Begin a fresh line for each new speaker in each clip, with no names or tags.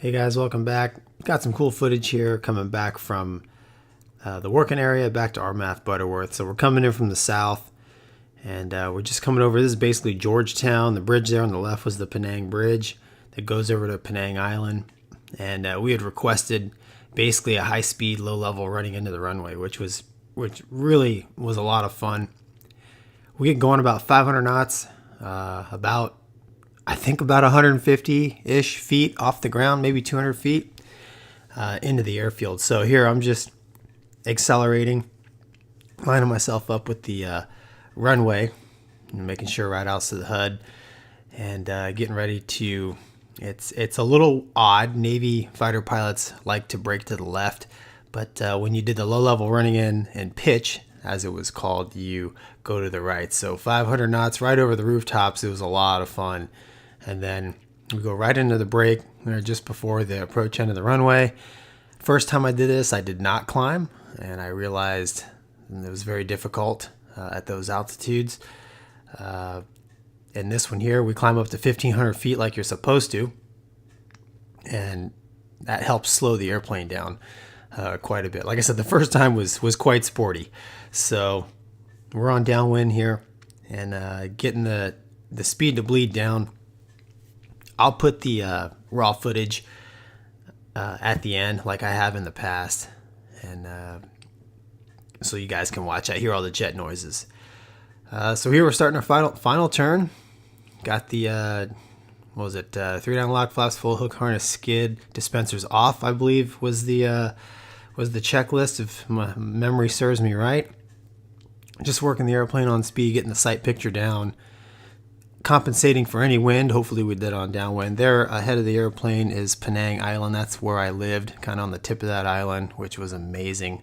Hey guys, welcome back. Got some cool footage here coming back from the working area back to RMAF Butterworth. So we're coming in from the south and we're just coming over. This is basically Georgetown. The bridge there on the left was the Penang Bridge that goes over to Penang Island. And we had requested basically a high-speed, low-level running into the runway, which really was a lot of fun. We get going about 500 knots, I think about 150-ish feet off the ground, maybe 200 feet into the airfield. So here I'm just accelerating, lining myself up with the runway, and making sure right out to the HUD, and getting ready to. It's a little odd. Navy fighter pilots like to brake to the left, but when you did the low-level running in and pitch, as it was called, you go to the right. So 500 knots right over the rooftops. It was a lot of fun. And then we go right into the brake just before the approach end of the runway. First time I did this, I did not climb, and I realized it was very difficult at those altitudes. And this one here, we climb up to 1,500 feet like you're supposed to, and that helps slow the airplane down quite a bit. Like I said, the first time was quite sporty. So we're on downwind here and getting the speed to bleed down. I'll put the raw footage at the end like I have in the past, and so you guys can watch. I hear all the jet noises. So here we're starting our final turn. Got the 3-down lock flaps, full hook harness, skid, dispensers off, I believe was the checklist, if my memory serves me right. Just working the airplane on speed, getting the sight picture down, compensating for any wind. Hopefully we did on downwind. There ahead of the airplane is Penang Island. That's where I lived, kind of on the tip of that island, which was amazing.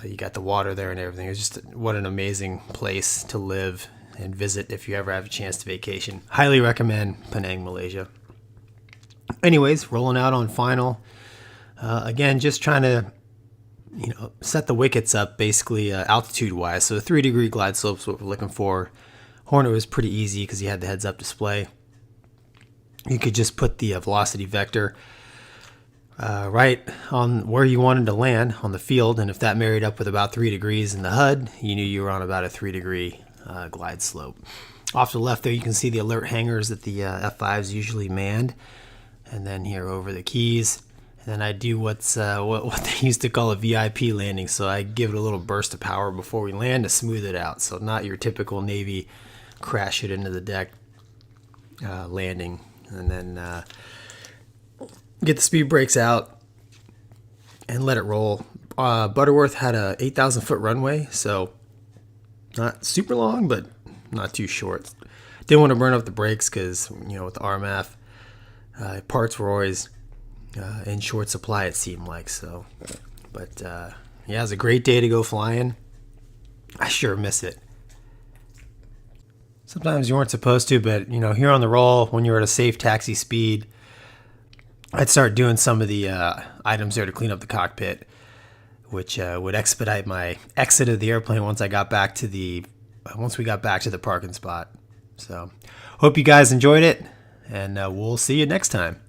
You got the water there and everything. It's just what an amazing place to live and visit if you ever have a chance to vacation. Highly recommend Penang, Malaysia. Anyways, rolling out on final. Again, just trying to set the wickets up basically altitude wise. So the 3-degree glide slope is what we're looking for. Hornet was pretty easy because you had the heads-up display. You could just put the velocity vector right on where you wanted to land on the field, and if that married up with about 3 degrees in the HUD, you knew you were on about a 3-degree glide slope. Off to the left there, you can see the alert hangars that the F5s usually manned, and then here over the keys. And then I do what they used to call a VIP landing, so I give it a little burst of power before we land to smooth it out. So not your typical Navy crash it into the deck landing, and then get the speed brakes out and let it roll. Butterworth had a 8,000 foot runway, so not super long, but not too short. Didn't want to burn up the brakes because with the RMAF, parts were always in short supply, it seemed like. So, but yeah, it was a great day to go flying. I sure miss it. Sometimes you weren't supposed to, but here on the roll, when you're at a safe taxi speed, I'd start doing some of the items there to clean up the cockpit, which would expedite my exit of the airplane once we got back to the parking spot. So, hope you guys enjoyed it, and we'll see you next time.